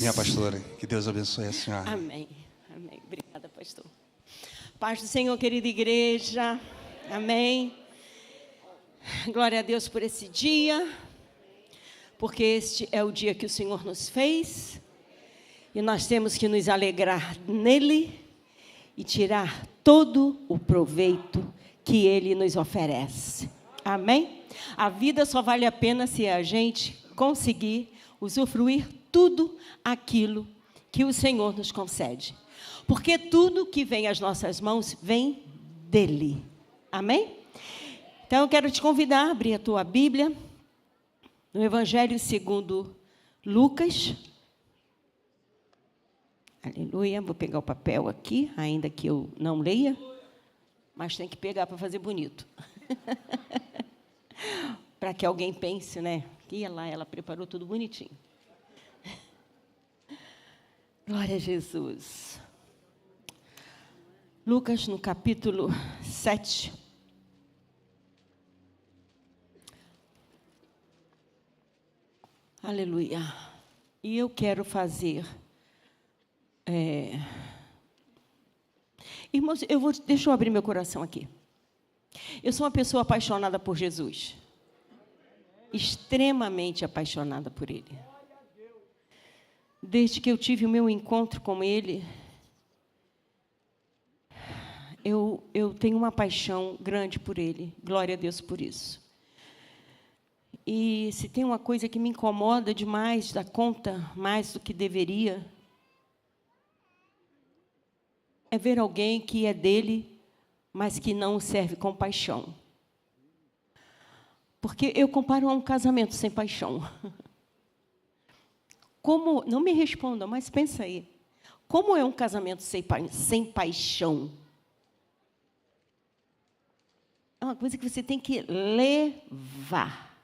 Minha pastora, que Deus abençoe a senhora. Amém. Amém. Obrigada, pastor. Paz do Senhor, querida igreja. Amém. Glória a Deus por esse dia, porque este é o dia que o Senhor nos fez e nós temos que nos alegrar nele e tirar todo o proveito que ele nos oferece. Amém? A vida só vale a pena se a gente conseguir usufruir tudo aquilo que o Senhor nos concede. Porque tudo que vem às nossas mãos vem dele. Amém? Então, eu quero te convidar a abrir a tua Bíblia no Evangelho segundo Lucas. Aleluia. Vou pegar o papel aqui, ainda que eu não leia, mas tem que pegar para fazer bonito. Para que alguém pense, né? Que lá ela preparou tudo bonitinho. Glória a Jesus. Lucas, no capítulo 7. Aleluia. E eu quero fazer... Irmãos, deixa eu abrir meu coração aqui. Eu sou uma pessoa apaixonada por Jesus. Extremamente apaixonada por Ele. Desde que eu tive o meu encontro com Ele, eu tenho uma paixão grande por Ele. Glória a Deus por isso. E se tem uma coisa que me incomoda demais da conta, mais do que deveria, é ver alguém que é dele, mas que não o serve com paixão. Porque eu comparo a um casamento sem paixão. Como, não me responda, mas pensa aí. Como é um casamento sem paixão? É uma coisa que você tem que levar,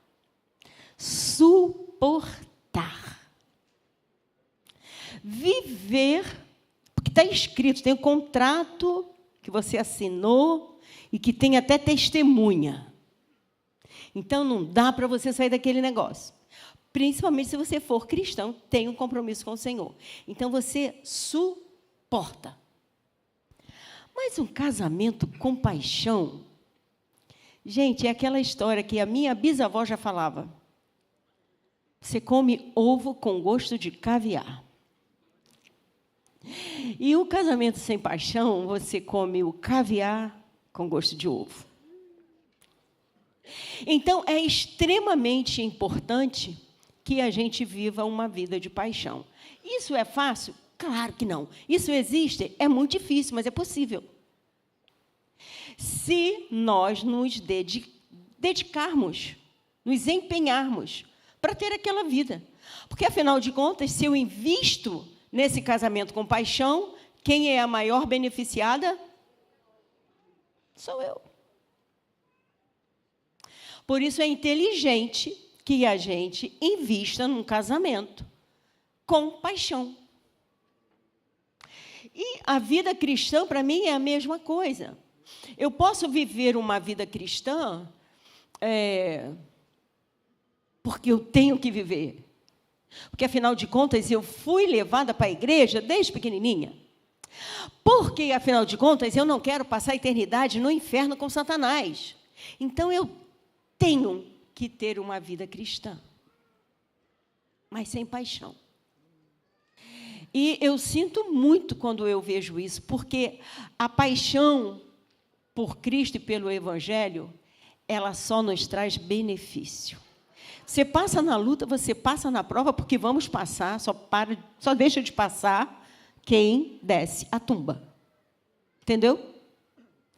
suportar, viver, porque está escrito, tem um contrato que você assinou e que tem até testemunha. Então, não dá para você sair daquele negócio. Principalmente se você for cristão, tem um compromisso com o Senhor. Então, você suporta. Mas um casamento com paixão... Gente, é aquela história que a minha bisavó já falava. Você come ovo com gosto de caviar. E o casamento sem paixão, você come o caviar com gosto de ovo. Então, é extremamente importante que a gente viva uma vida de paixão. Isso é fácil? Claro que não. Isso existe? É muito difícil, mas é possível. Se nós nos dedicarmos, nos empenharmos para ter aquela vida. Porque, afinal de contas, se eu invisto nesse casamento com paixão, quem é a maior beneficiada? Sou eu. Por isso é inteligente que a gente invista num casamento com paixão. E a vida cristã, para mim, é a mesma coisa. Eu posso viver uma vida cristã porque eu tenho que viver. Porque, afinal de contas, eu fui levada para a igreja desde pequenininha. Porque, afinal de contas, eu não quero passar a eternidade no inferno com Satanás. Então, eu tenho que ter uma vida cristã, mas sem paixão. E eu sinto muito quando eu vejo isso, porque a paixão por Cristo e pelo Evangelho, ela só nos traz benefício. Você passa na luta, você passa na prova, porque vamos passar, só deixa de passar quem desce a tumba. Entendeu?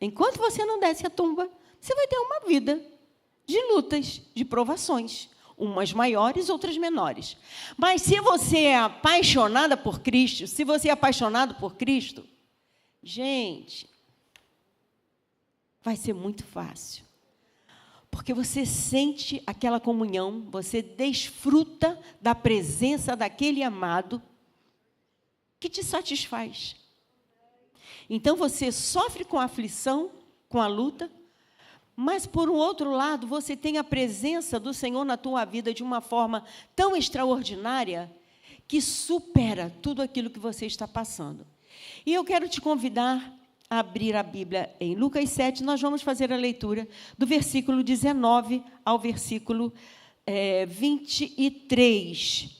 Enquanto você não desce a tumba, você vai ter uma vida de lutas, de provações, umas maiores, outras menores. Mas se você é apaixonada por Cristo, se você é apaixonado por Cristo, gente, vai ser muito fácil. Porque você sente aquela comunhão, você desfruta da presença daquele amado que te satisfaz. Então, você sofre com a aflição, com a luta, mas, por um outro lado, você tem a presença do Senhor na tua vida de uma forma tão extraordinária que supera tudo aquilo que você está passando. E eu quero te convidar a abrir a Bíblia em Lucas 7, nós vamos fazer a leitura do versículo 19 ao versículo 23.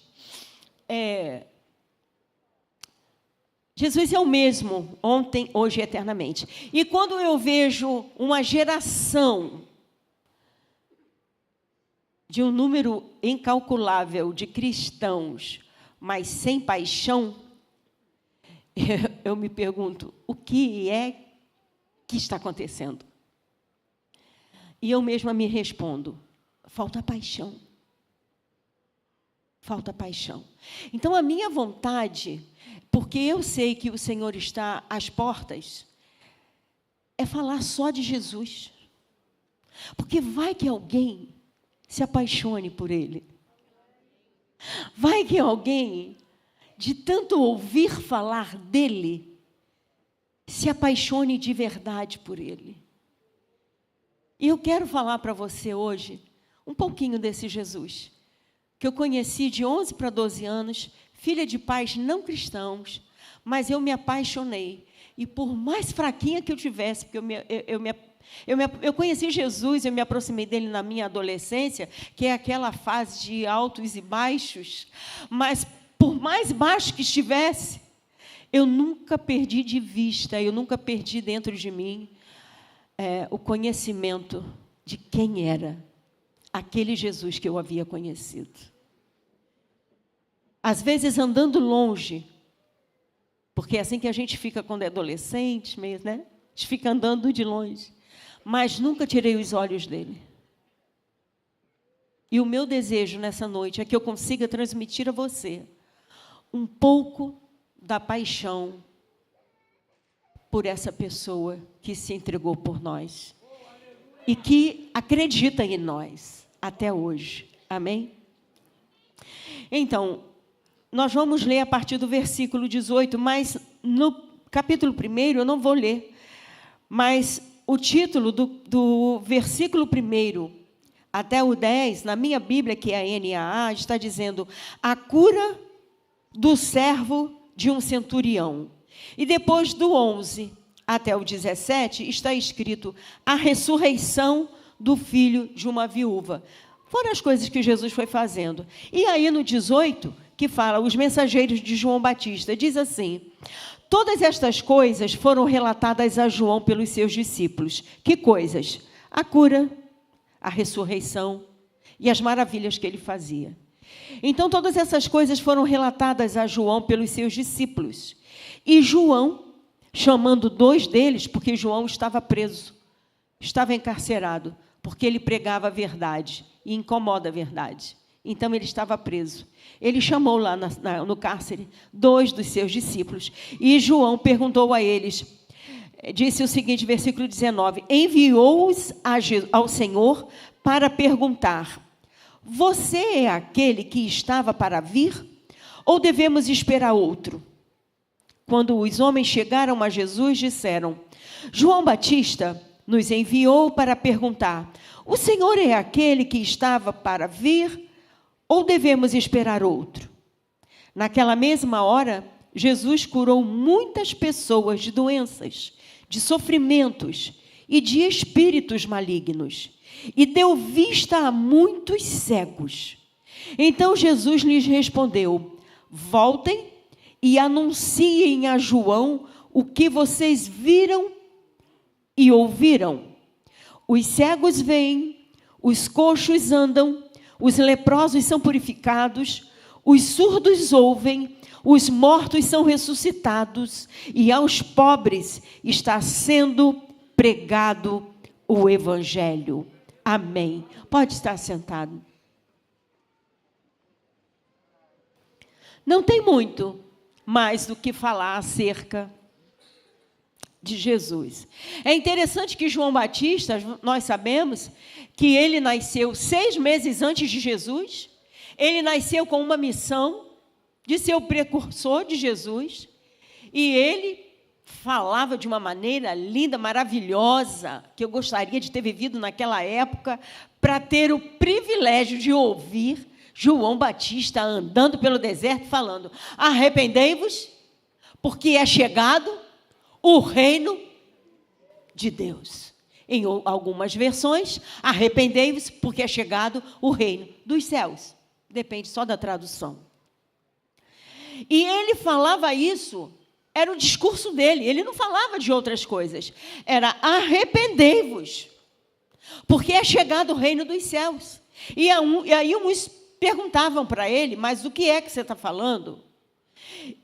Jesus é o mesmo, ontem, hoje e eternamente. E quando eu vejo uma geração de um número incalculável de cristãos, mas sem paixão, eu me pergunto, o que é que está acontecendo? E eu mesma me respondo, falta paixão. Falta paixão. Então, a minha vontade, porque eu sei que o Senhor está às portas, é falar só de Jesus. Porque vai que alguém se apaixone por Ele. Vai que alguém, de tanto ouvir falar dEle, se apaixone de verdade por Ele. E eu quero falar para você hoje um pouquinho desse Jesus, que eu conheci de 11 para 12 anos, filha de pais não cristãos, mas eu me apaixonei. E por mais fraquinha que eu tivesse, porque eu conheci Jesus, eu me aproximei dele na minha adolescência, que é aquela fase de altos e baixos, mas por mais baixo que estivesse, eu nunca perdi de vista, eu nunca perdi dentro de mim o conhecimento de quem era aquele Jesus que eu havia conhecido. Às vezes andando longe, porque é assim que a gente fica quando é adolescente mesmo, né? A gente fica andando de longe. Mas nunca tirei os olhos dele. E o meu desejo nessa noite é que eu consiga transmitir a você um pouco da paixão por essa pessoa que se entregou por nós e que acredita em nós até hoje. Amém? Então, nós vamos ler a partir do versículo 18, mas no capítulo 1 eu não vou ler, mas o título do versículo 1 até o 10, na minha Bíblia, que é a NAA, está dizendo a cura do servo de um centurião. E depois do 11 até o 17, está escrito a ressurreição do filho de uma viúva. Foram as coisas que Jesus foi fazendo. E aí no 18, que fala os mensageiros de João Batista, diz assim: todas estas coisas foram relatadas a João pelos seus discípulos. Que coisas? A cura, a ressurreição e as maravilhas que ele fazia. Então, todas essas coisas foram relatadas a João pelos seus discípulos. E João, chamando 2 deles, porque João estava preso, estava encarcerado, porque ele pregava a verdade e incomoda a verdade. Então, ele estava preso. Ele chamou lá no cárcere 2 dos seus discípulos. E João perguntou a eles, disse o seguinte, versículo 19, enviou-os ao Senhor para perguntar, você é aquele que estava para vir? Ou devemos esperar outro? Quando os homens chegaram a Jesus, disseram, João Batista nos enviou para perguntar, o Senhor é aquele que estava para vir? Ou devemos esperar outro? Naquela mesma hora, Jesus curou muitas pessoas de doenças, de sofrimentos e de espíritos malignos, e deu vista a muitos cegos. Então Jesus lhes respondeu, voltem e anunciem a João o que vocês viram e ouviram. Os cegos veem, os coxos andam, os leprosos são purificados, os surdos ouvem, os mortos são ressuscitados e aos pobres está sendo pregado o Evangelho. Amém. Pode estar sentado. Não tem muito mais do que falar acerca de Jesus. É interessante que João Batista, nós sabemos que ele nasceu 6 meses antes de Jesus. Ele nasceu com uma missão de ser o precursor de Jesus. E ele falava de uma maneira linda, maravilhosa, que eu gostaria de ter vivido naquela época, para ter o privilégio de ouvir João Batista andando pelo deserto falando: arrependei-vos, porque é chegado o reino de Deus. Em algumas versões, arrependei-vos, porque é chegado o reino dos céus. Depende só da tradução. E ele falava isso, era o discurso dele, ele não falava de outras coisas. Era: arrependei-vos, porque é chegado o reino dos céus. E aí uns perguntavam para ele: mas o que é que você está falando?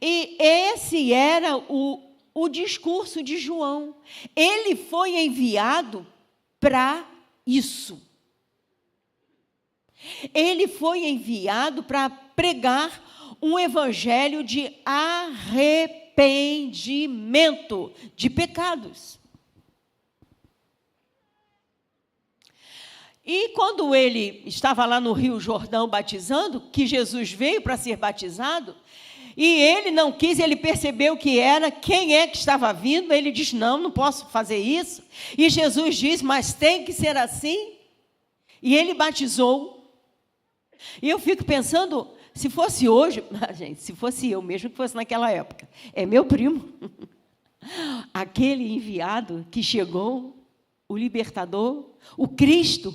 E esse era o discurso de João. Ele foi enviado para isso. Ele foi enviado para pregar um evangelho de arrependimento de pecados. E quando ele estava lá no Rio Jordão batizando, que Jesus veio para ser batizado, e ele não quis, ele percebeu que era, quem é que estava vindo, ele disse: não posso fazer isso. E Jesus diz: mas tem que ser assim. E ele batizou. E eu fico pensando, se fosse hoje, gente, se fosse eu mesmo que fosse naquela época, é meu primo, aquele enviado que chegou, o libertador, o Cristo,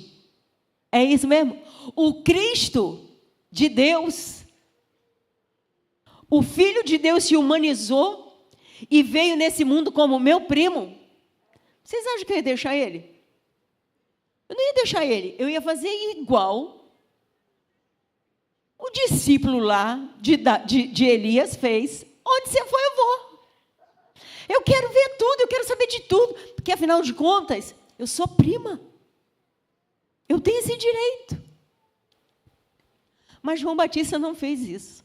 é isso mesmo, o Cristo de Deus, o Filho de Deus se humanizou e veio nesse mundo como meu primo. Vocês acham que eu ia deixar ele? Eu não ia deixar ele, eu ia fazer igual o discípulo lá de Elias fez: onde você foi, eu vou. Eu quero ver tudo, eu quero saber de tudo, porque afinal de contas, eu sou prima. Eu tenho esse direito. Mas João Batista não fez isso.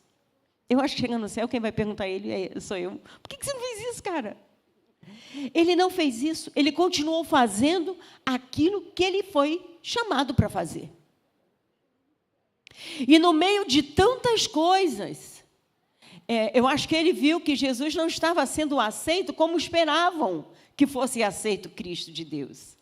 Eu acho que chegando no céu, quem vai perguntar a ele sou eu. Por que você não fez isso, cara? Ele não fez isso, ele continuou fazendo aquilo que ele foi chamado para fazer. E no meio de tantas coisas, eu acho que ele viu que Jesus não estava sendo aceito como esperavam que fosse aceito Cristo de Deus.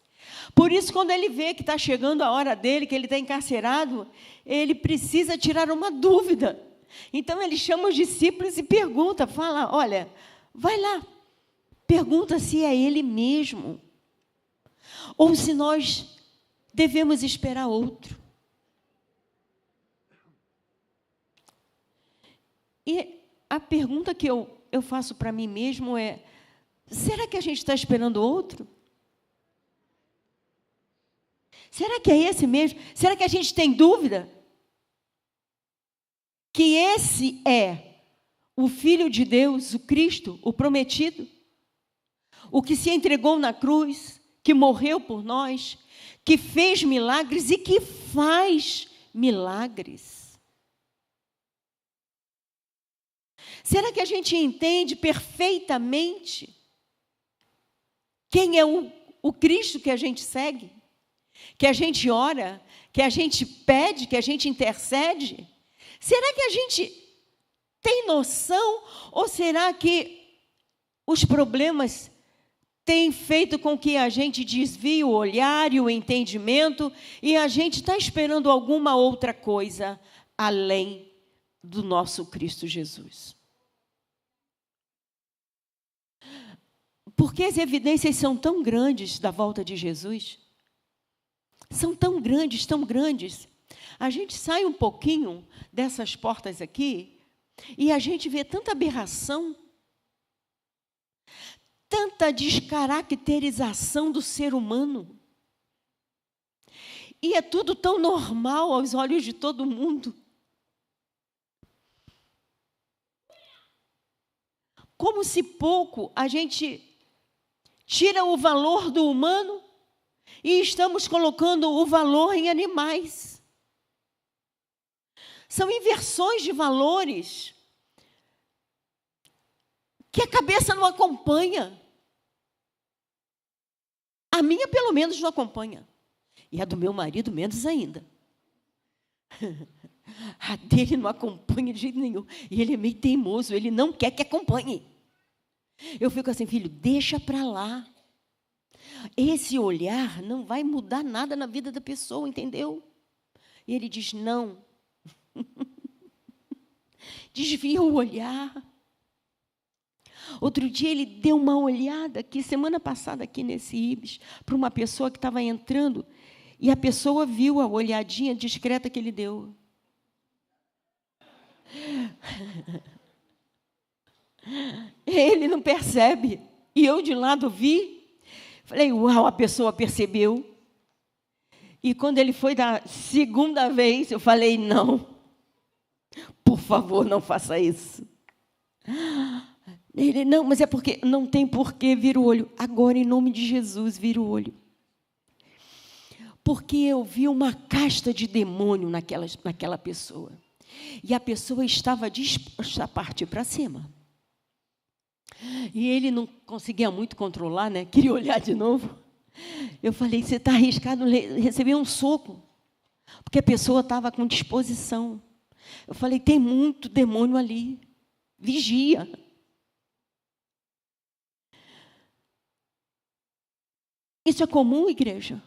Por isso, quando ele vê que está chegando a hora dele, que ele está encarcerado, ele precisa tirar uma dúvida. Então, ele chama os discípulos e pergunta, fala: olha, vai lá, pergunta se é ele mesmo, ou se nós devemos esperar outro. E a pergunta que eu faço para mim mesmo é: será que a gente está esperando outro? Será que é esse mesmo? Será que a gente tem dúvida que esse é o Filho de Deus, o Cristo, o prometido, o que se entregou na cruz, que morreu por nós, que fez milagres e que faz milagres? Será que a gente entende perfeitamente quem é o Cristo que a gente segue, que a gente ora, que a gente pede, que a gente intercede? Será que a gente tem noção, ou será que os problemas têm feito com que a gente desvie o olhar e o entendimento e a gente está esperando alguma outra coisa além do nosso Cristo Jesus? Porque as evidências são tão grandes da volta de Jesus, são tão grandes, a gente sai um pouquinho dessas portas aqui e a gente vê tanta aberração, tanta descaracterização do ser humano, e é tudo tão normal aos olhos de todo mundo. Como se pouco a gente tira o valor do humano e estamos colocando o valor em animais. São inversões de valores que a cabeça não acompanha. A minha, pelo menos, não acompanha. E a do meu marido, menos ainda. A dele não acompanha de jeito nenhum. E ele é meio teimoso, ele não quer que acompanhe. Eu fico assim: filho, deixa para lá. Esse olhar não vai mudar nada na vida da pessoa, entendeu? E ele diz: não, Desvia o olhar. Outro dia ele deu uma olhada aqui, semana passada aqui nesse Ibis, para uma pessoa que estava entrando, e a pessoa viu a olhadinha discreta que ele deu. Ele não percebe. E eu de lado vi. Falei, uau, a pessoa percebeu. E quando ele foi da segunda vez, eu falei, não. Por favor, não faça isso. Ele, não, mas é porque não tem porquê, vira o olho. Agora, em nome de Jesus, vira o olho. Porque eu vi uma casta de demônio naquela pessoa. E a pessoa estava disposta a partir para cima. E ele não conseguia muito controlar, né? Queria olhar de novo. Eu falei, você está arriscado receber um soco. Porque a pessoa estava com disposição. Eu falei, tem muito demônio ali. Vigia. Isso é comum, igreja?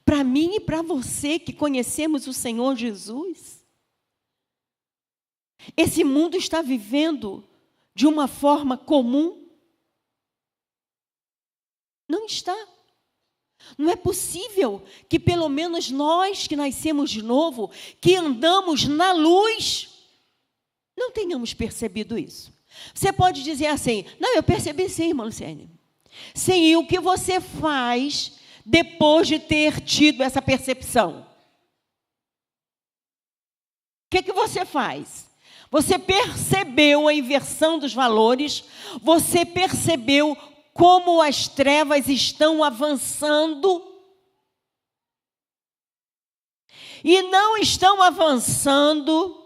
Para mim e para você que conhecemos o Senhor Jesus. Esse mundo está vivendo de uma forma comum? Não está. Não é possível que pelo menos nós que nascemos de novo, que andamos na luz, não tenhamos percebido isso. Você pode dizer assim, não, eu percebi sim, irmã Luciene. Sim, e o que você faz depois de ter tido essa percepção? O que você faz? Você percebeu a inversão dos valores, você percebeu como as trevas estão avançando. E não estão avançando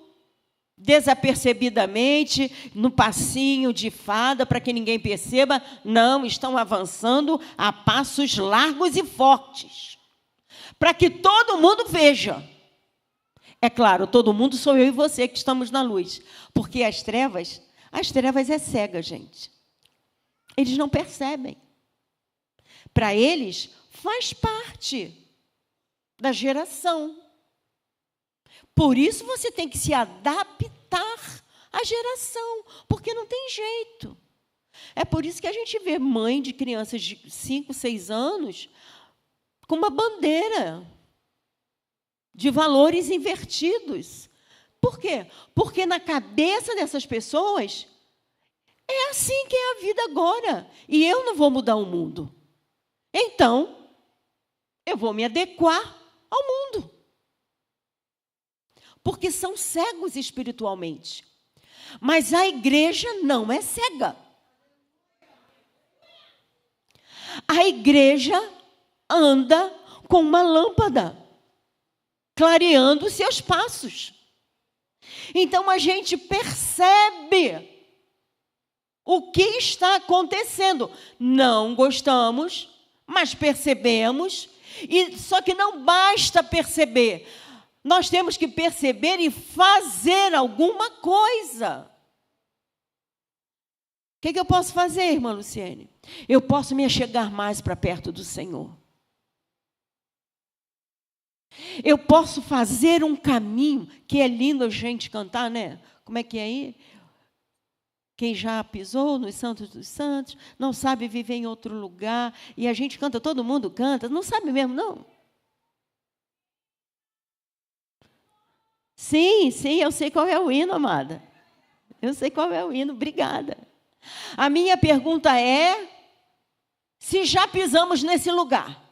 desapercebidamente, no passinho de fada, para que ninguém perceba. Não, estão avançando a passos largos e fortes, para que todo mundo veja. É claro, todo mundo sou eu e você que estamos na luz, porque as trevas é cega, gente. Eles não percebem. Para eles, faz parte da geração. Por isso, você tem que se adaptar à geração, porque não tem jeito. É por isso que a gente vê mãe de crianças de 5, 6 anos com uma bandeira de valores invertidos. Por quê? Porque na cabeça dessas pessoas é assim que é a vida agora. E eu não vou mudar o mundo. Então, eu vou me adequar ao mundo. Porque são cegos espiritualmente. Mas a igreja não é cega. A igreja anda com uma lâmpada, clareando seus passos. Então, a gente percebe o que está acontecendo. Não gostamos, mas percebemos. E só que não basta perceber. Nós temos que perceber e fazer alguma coisa. O que eu posso fazer, irmã Luciene? Eu posso me achegar mais para perto do Senhor. Eu posso fazer um caminho, que é lindo a gente cantar, né? Como é que é aí? Quem já pisou nos Santos dos Santos, não sabe viver em outro lugar. E a gente canta, todo mundo canta, não sabe mesmo, não? Sim, eu sei qual é o hino, amada. Eu sei qual é o hino, obrigada. A minha pergunta é, se já pisamos nesse lugar?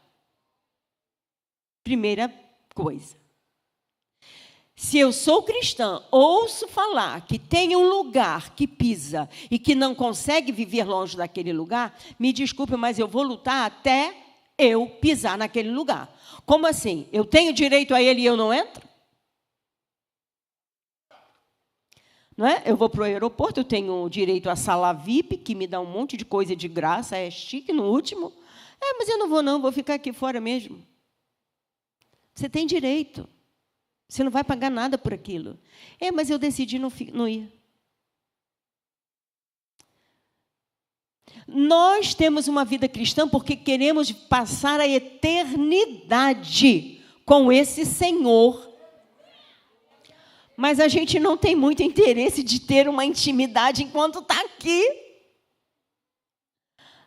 Primeira coisa. Se eu sou cristã, ouço falar que tem um lugar que pisa e que não consegue viver longe daquele lugar, me desculpe, mas eu vou lutar até eu pisar naquele lugar. Como assim? Eu tenho direito a ele e eu não entro? Não é? Eu vou para o aeroporto, eu tenho direito à sala VIP, que me dá um monte de coisa de graça, é chique no último. Mas eu não vou ficar aqui fora mesmo. Você tem direito. Você não vai pagar nada por aquilo. Mas eu decidi não ir. Nós temos uma vida cristã porque queremos passar a eternidade com esse Senhor. Mas a gente não tem muito interesse de ter uma intimidade enquanto está aqui.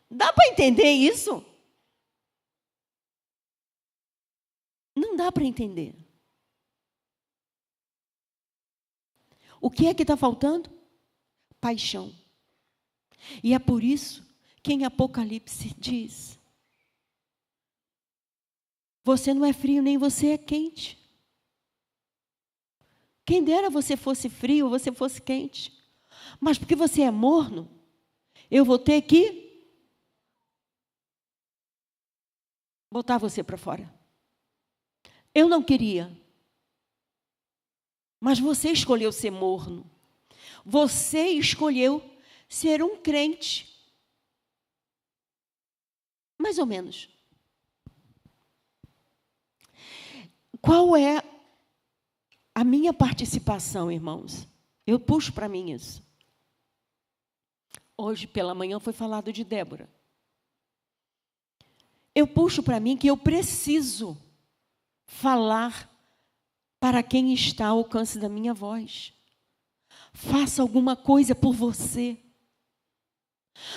Dá para entender isso? Não dá para entender. O que é que está faltando? Paixão. E é por isso que em Apocalipse diz: você não é frio, nem você é quente. Quem dera você fosse frio, você fosse quente. Mas porque você é morno, eu vou ter que botar você para fora. Eu não queria. Mas você escolheu ser morno. Você escolheu ser um crente. Mais ou menos. Qual é a minha participação, irmãos? Eu puxo para mim isso. Hoje pela manhã foi falado de Débora. Eu puxo para mim que eu preciso falar para quem está ao alcance da minha voz. Faça alguma coisa por você.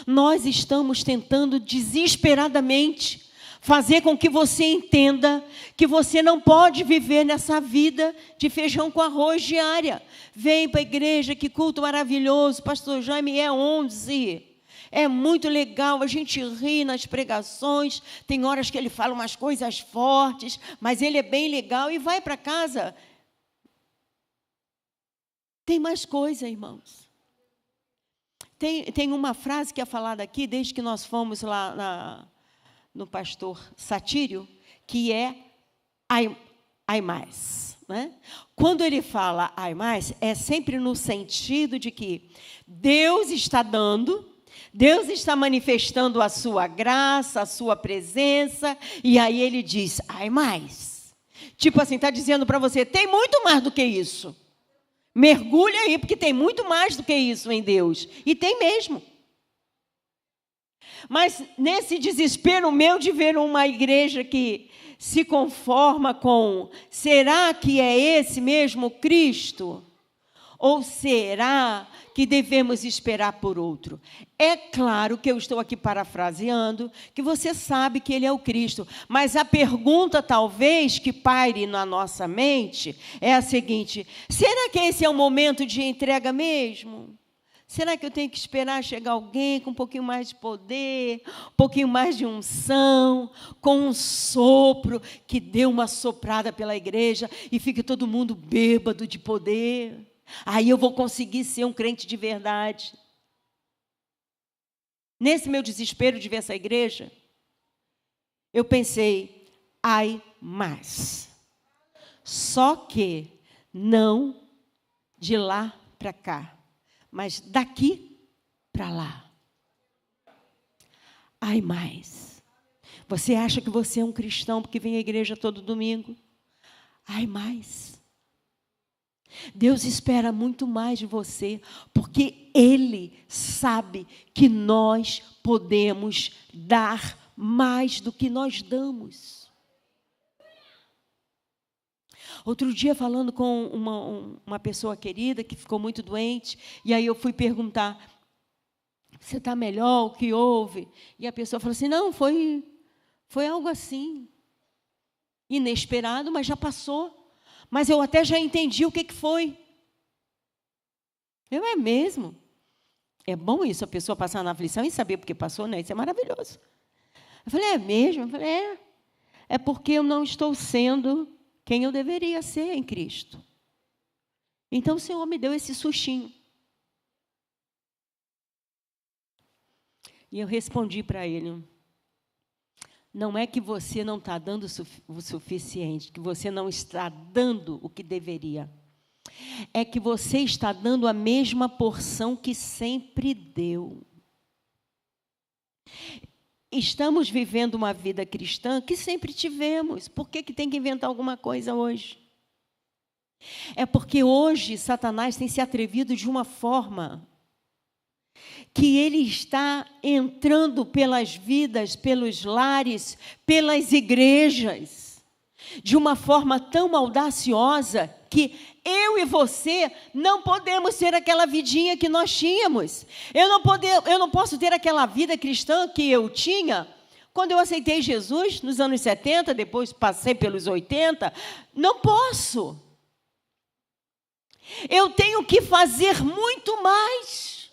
Nós estamos tentando desesperadamente fazer com que você entenda que você não pode viver nessa vida de feijão com arroz diária. Vem para a igreja, que culto maravilhoso, pastor Jaime, é 11. É muito legal, a gente ri nas pregações, tem horas que ele fala umas coisas fortes, mas ele é bem legal e vai para casa. Tem mais coisa, irmãos. Tem uma frase que é falada aqui, desde que nós fomos lá no pastor Satírio, que é ai mais. Né? Quando ele fala ai mais, é sempre no sentido de que Deus está dando, Deus está manifestando a sua graça, a sua presença, e aí ele diz, ai mais. Tipo assim, está dizendo para você, tem muito mais do que isso. Mergulha aí, porque tem muito mais do que isso em Deus. E tem mesmo. Mas nesse desespero meu de ver uma igreja que se conforma com, será que é esse mesmo Cristo? Ou será que devemos esperar por outro? É claro que eu estou aqui parafraseando, que você sabe que ele é o Cristo, mas a pergunta talvez que paire na nossa mente é a seguinte, será que esse é o momento de entrega mesmo? Será que eu tenho que esperar chegar alguém com um pouquinho mais de poder, um pouquinho mais de unção, com um sopro que dê uma soprada pela igreja e fique todo mundo bêbado de poder? Aí eu vou conseguir ser um crente de verdade. Nesse meu desespero de ver essa igreja, eu pensei, ai mais. Só que não de lá para cá, mas daqui para lá. Ai mais. Você acha que você é um cristão porque vem à igreja todo domingo? Ai mais. Deus espera muito mais de você, porque Ele sabe que nós podemos dar mais do que nós damos. Outro dia, falando com uma pessoa querida que ficou muito doente, e aí eu fui perguntar, você está melhor, o que houve? E a pessoa falou assim, não, foi algo assim, inesperado, mas já passou. Mas eu até já entendi o que foi. É mesmo. É bom isso, a pessoa passar na aflição e saber por que passou, né? Isso é maravilhoso. Eu falei, é mesmo? Eu falei, é porque eu não estou sendo quem eu deveria ser em Cristo. Então o Senhor me deu esse sustinho. E eu respondi para ele, não é que você não está dando o suficiente, que você não está dando o que deveria. É que você está dando a mesma porção que sempre deu. Estamos vivendo uma vida cristã que sempre tivemos. Por que tem que inventar alguma coisa hoje? É porque hoje Satanás tem se atrevido de uma forma que ele está entrando pelas vidas, pelos lares, pelas igrejas, de uma forma tão audaciosa que eu e você não podemos ter aquela vidinha que nós tínhamos. Eu não posso ter aquela vida cristã que eu tinha quando eu aceitei Jesus nos anos 70, depois passei pelos 80. Não posso. Eu tenho que fazer muito mais.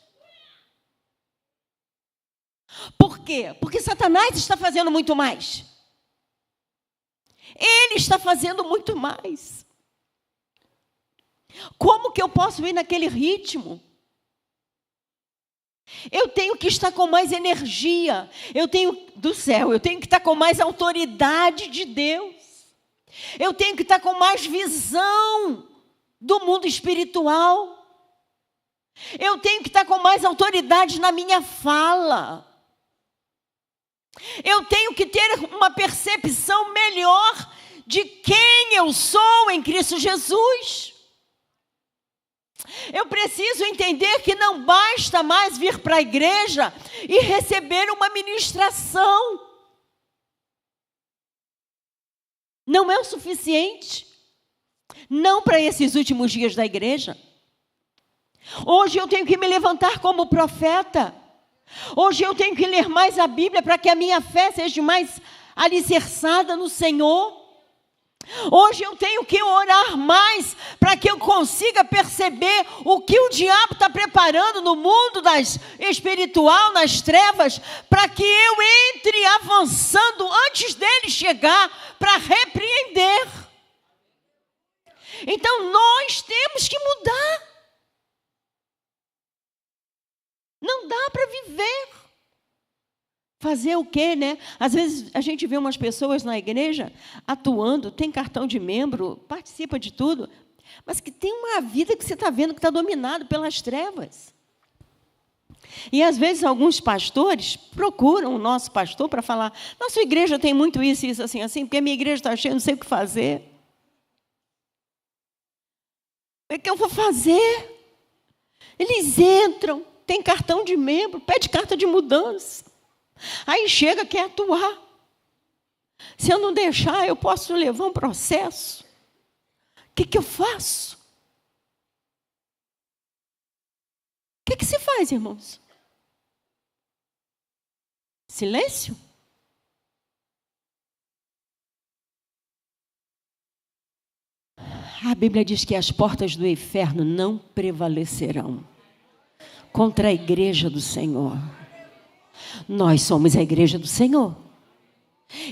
Por quê? Porque Satanás está fazendo muito mais. Ele está fazendo muito mais. Como que eu posso ir naquele ritmo? Eu tenho que estar com mais energia. Eu tenho que estar com mais autoridade de Deus. Eu tenho que estar com mais visão do mundo espiritual. Eu tenho que estar com mais autoridade na minha fala. Eu tenho que ter uma percepção melhor de quem eu sou em Cristo Jesus. Eu preciso entender que não basta mais vir para a igreja e receber uma ministração. Não é o suficiente. Não para esses últimos dias da igreja. Hoje eu tenho que me levantar como profeta. Hoje eu tenho que ler mais a Bíblia para que a minha fé seja mais alicerçada no Senhor. Hoje eu tenho que orar mais para que eu consiga perceber o que o diabo está preparando no mundo espiritual, nas trevas, para que eu entre avançando antes dele chegar para repreender. Então nós temos que mudar. Não dá para viver. Fazer o quê, né? Às vezes a gente vê umas pessoas na igreja atuando, tem cartão de membro, participa de tudo, mas que tem uma vida que você está vendo que está dominado pelas trevas. E às vezes alguns pastores procuram o nosso pastor para falar: nossa igreja tem muito isso, isso, assim, assim, porque a minha igreja está cheia, não sei o que fazer. O que eu vou fazer? Eles entram, tem cartão de membro, pede carta de mudança. Aí chega, quer atuar. Se eu não deixar, eu posso levar um processo. O que eu faço? O que se faz, irmãos? Silêncio? A Bíblia diz que as portas do inferno não prevalecerão contra a igreja do Senhor. Nós somos a igreja do Senhor.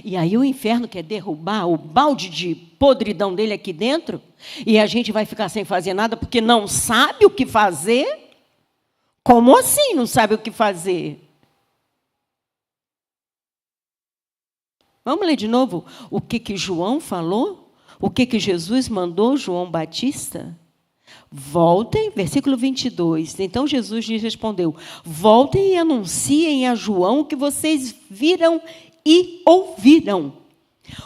E aí o inferno quer derrubar o balde de podridão dele aqui dentro, e a gente vai ficar sem fazer nada porque não sabe o que fazer? Como assim não sabe o que fazer? Vamos ler de novo o que João falou? O que Jesus mandou João Batista? Voltem, versículo 22. Então Jesus lhes respondeu: voltem e anunciem a João o que vocês viram e ouviram.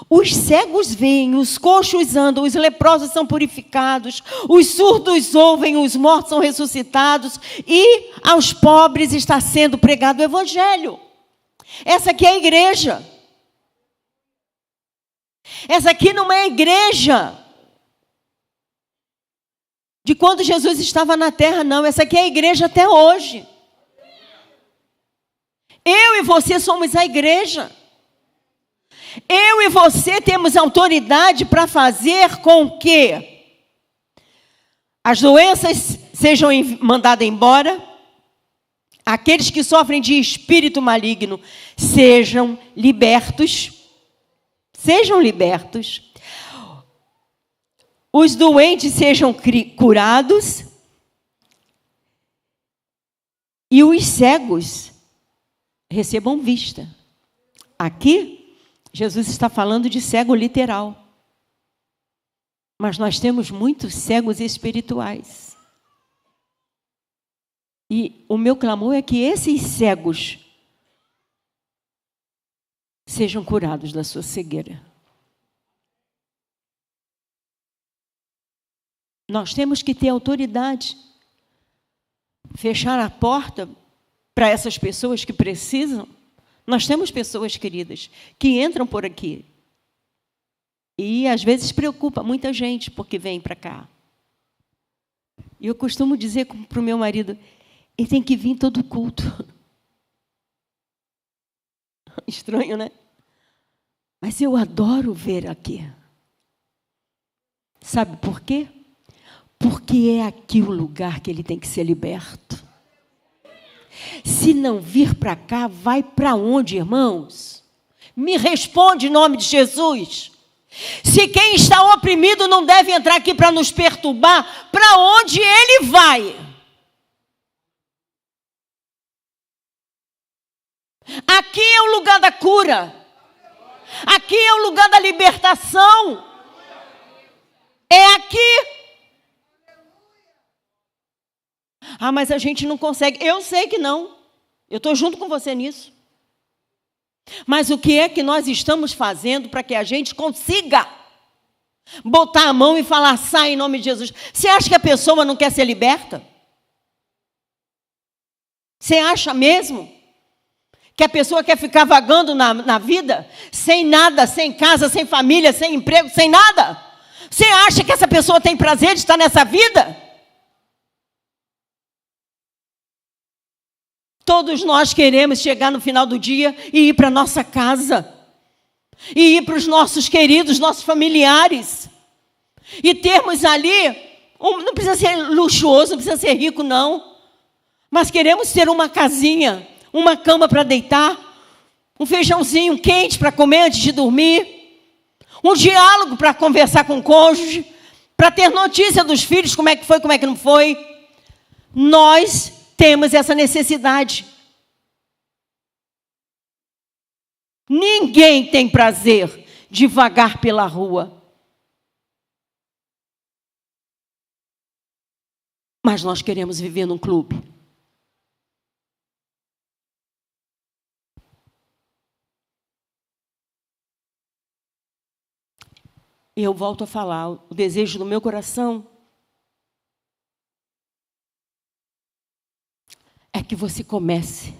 Os cegos veem, os coxos andam, os leprosos são purificados, os surdos ouvem, os mortos são ressuscitados, e aos pobres está sendo pregado o evangelho. Essa aqui é a igreja. Essa aqui não é a igreja de quando Jesus estava na terra, não. Essa aqui é a igreja até hoje. Eu e você somos a igreja. Eu e você temos autoridade para fazer com que as doenças sejam mandadas embora, aqueles que sofrem de espírito maligno sejam libertos, os doentes sejam curados e os cegos recebam vista. Aqui, Jesus está falando de cego literal. Mas nós temos muitos cegos espirituais. E o meu clamor é que esses cegos sejam curados da sua cegueira. Nós temos que ter autoridade. Fechar a porta para essas pessoas que precisam. Nós temos pessoas queridas que entram por aqui. E às vezes preocupa muita gente porque vem para cá. E eu costumo dizer para o meu marido, ele tem que vir todo culto. Estranho, né? Mas eu adoro ver aqui. Sabe por quê? Porque é aqui o lugar que ele tem que ser liberto. Se não vir para cá, vai para onde, irmãos? Me responde em nome de Jesus. Se quem está oprimido não deve entrar aqui para nos perturbar, para onde ele vai? Aqui é o lugar da cura. Aqui é o lugar da libertação. É aqui. Ah, mas a gente não consegue. Eu sei que não. Eu estou junto com você nisso. Mas o que é que nós estamos fazendo para que a gente consiga botar a mão e falar, sai em nome de Jesus? Você acha que a pessoa não quer ser liberta? Você acha mesmo que a pessoa quer ficar vagando na vida, sem nada, sem casa, sem família, sem emprego, sem nada? Você acha que essa pessoa tem prazer de estar nessa vida? Todos nós queremos chegar no final do dia e ir para a nossa casa. E ir para os nossos queridos, nossos familiares. E termos ali, não precisa ser luxuoso, não precisa ser rico, não. Mas queremos ter uma casinha, uma cama para deitar, um feijãozinho quente para comer antes de dormir, um diálogo para conversar com o cônjuge, para ter notícia dos filhos, como é que foi, como é que não foi. Nós temos essa necessidade. Ninguém tem prazer de vagar pela rua. Mas nós queremos viver num clube. E eu volto a falar, o desejo do meu coração é que você comece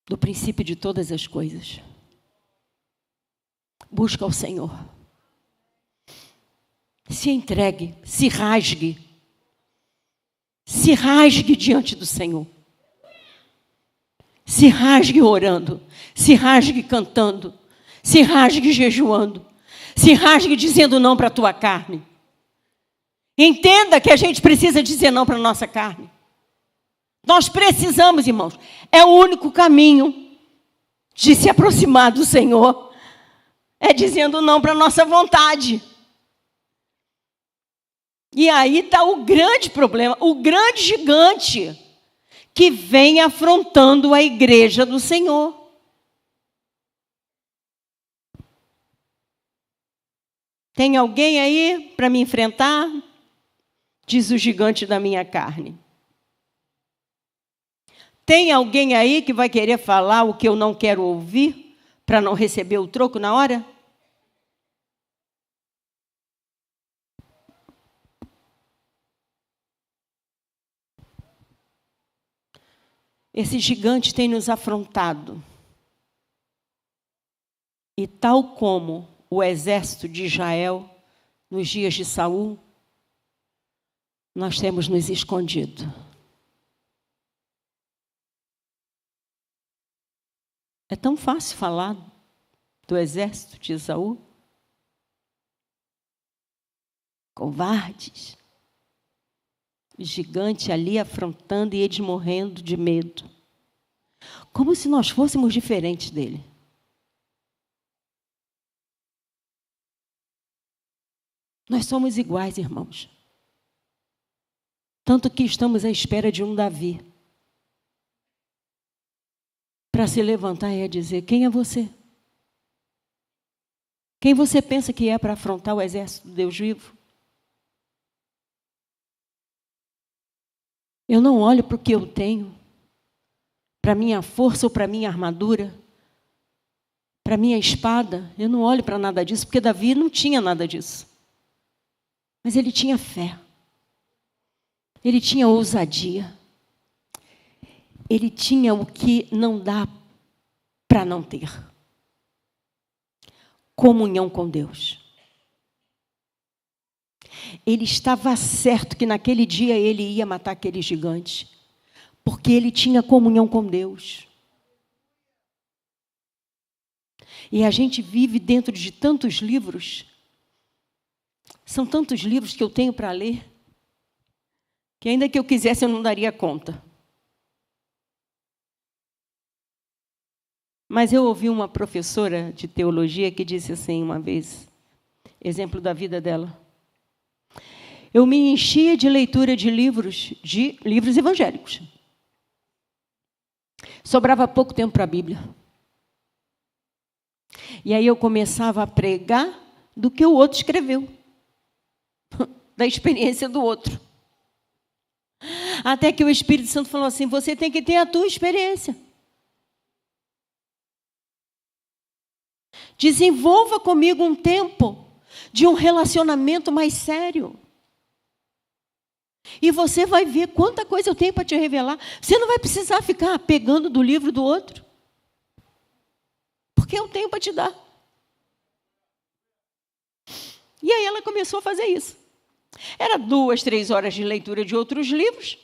do princípio de todas as coisas. Busca ao Senhor. Se entregue, se rasgue. Se rasgue diante do Senhor. Se rasgue orando. Se rasgue cantando. Se rasgue jejuando. Se rasgue dizendo não para a tua carne. Entenda que a gente precisa dizer não para a nossa carne. Nós precisamos, irmãos. É o único caminho de se aproximar do Senhor. É dizendo não para a nossa vontade. E aí está o grande problema, o grande gigante que vem afrontando a igreja do Senhor. Tem alguém aí para me enfrentar? Diz o gigante da minha carne. Tem alguém aí que vai querer falar o que eu não quero ouvir para não receber o troco na hora? Esse gigante tem nos afrontado. E tal como o exército de Israel, nos dias de Saul, nós temos nos escondido. É tão fácil falar do exército de Esaú. Covardes. O gigante ali afrontando e eles morrendo de medo. Como se nós fôssemos diferentes dele. Nós somos iguais, irmãos. Tanto que estamos à espera de um Davi. Para se levantar e dizer, quem é você? Quem você pensa que é para afrontar o exército do Deus vivo? Eu não olho para o que eu tenho, para a minha força ou para a minha armadura, para a minha espada. Eu não olho para nada disso, porque Davi não tinha nada disso. Mas ele tinha fé. Ele tinha ousadia. Ele tinha o que não dá para não ter. Comunhão com Deus. Ele estava certo que naquele dia ele ia matar aquele gigante, porque ele tinha comunhão com Deus. E a gente vive dentro de tantos livros, são tantos livros que eu tenho para ler, que ainda que eu quisesse eu não daria conta. Mas eu ouvi uma professora de teologia que disse assim uma vez, exemplo da vida dela: eu me enchia de leitura de livros evangélicos. Sobrava pouco tempo para a Bíblia. E aí eu começava a pregar do que o outro escreveu, da experiência do outro. Até que o Espírito Santo falou assim: você tem que ter a tua experiência. Desenvolva comigo um tempo de um relacionamento mais sério. E você vai ver quanta coisa eu tenho para te revelar. Você não vai precisar ficar pegando do livro do outro, porque eu tenho para te dar. E aí ela começou a fazer isso. Era 2, 3 horas de leitura de outros livros.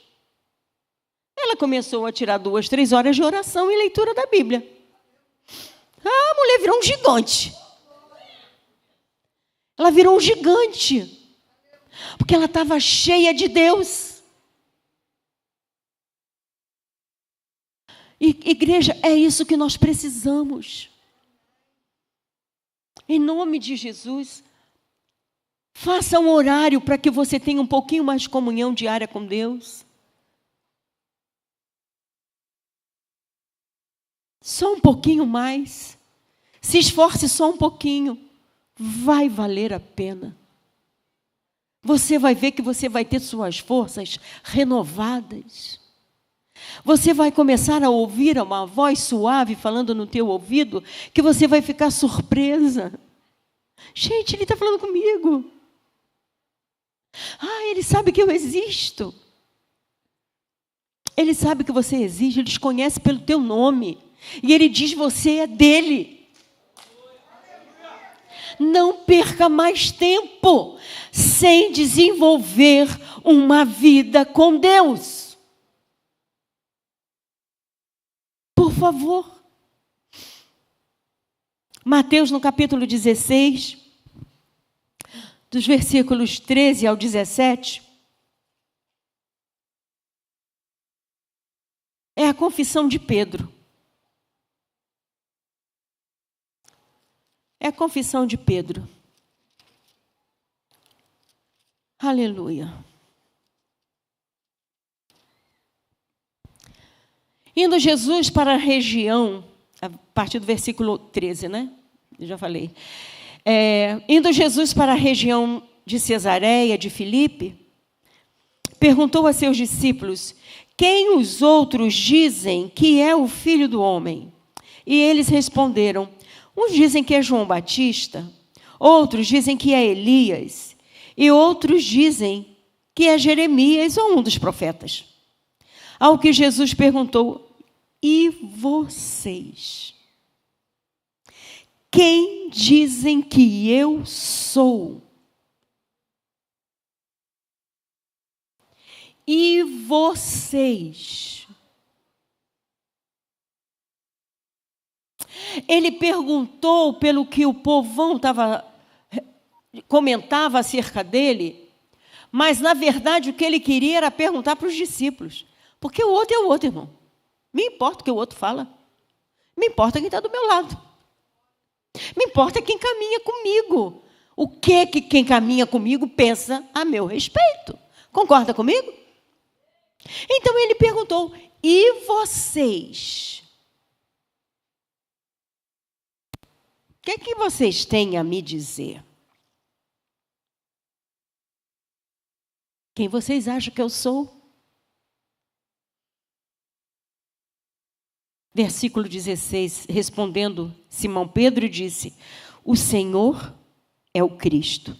Ela começou a tirar 2, 3 horas de oração e leitura da Bíblia. A mulher virou um gigante. Ela virou um gigante, porque ela estava cheia de Deus. E, igreja, é isso que nós precisamos. Em nome de Jesus, faça um horário para que você tenha um pouquinho mais de comunhão diária com Deus. Só um pouquinho mais. Se esforce só um pouquinho. Vai valer a pena. Você vai ver que você vai ter suas forças renovadas. Você vai começar a ouvir uma voz suave falando no teu ouvido, que você vai ficar surpresa. Gente, ele está falando comigo. Ele sabe que eu existo. Ele sabe que você existe, ele te conhece pelo teu nome. E ele diz: você é dele. Não perca mais tempo sem desenvolver uma vida com Deus. Por favor. Mateus, no capítulo 16, dos versículos 13 ao 17, é a confissão de Pedro. É a confissão de Pedro. Aleluia. Indo Jesus para a região, a partir do versículo 13, né? Eu já falei. Indo Jesus para a região de Cesareia, de Filipe, perguntou a seus discípulos: quem os outros dizem que é o Filho do Homem? E eles responderam: uns dizem que é João Batista, outros dizem que é Elias, e outros dizem que é Jeremias ou um dos profetas. Ao que Jesus perguntou: e vocês? Quem dizem que eu sou? E vocês? Ele perguntou pelo que o povão comentava acerca dele, mas, na verdade, o que ele queria era perguntar para os discípulos. Porque o outro é o outro, irmão. Me importa o que o outro fala. Me importa quem está do meu lado. Me importa quem caminha comigo. O que quem caminha comigo pensa a meu respeito. Concorda comigo? Então ele perguntou: e vocês? O que vocês têm a me dizer? Quem vocês acham que eu sou? Versículo 16, respondendo Simão Pedro, disse: o Senhor é o Cristo,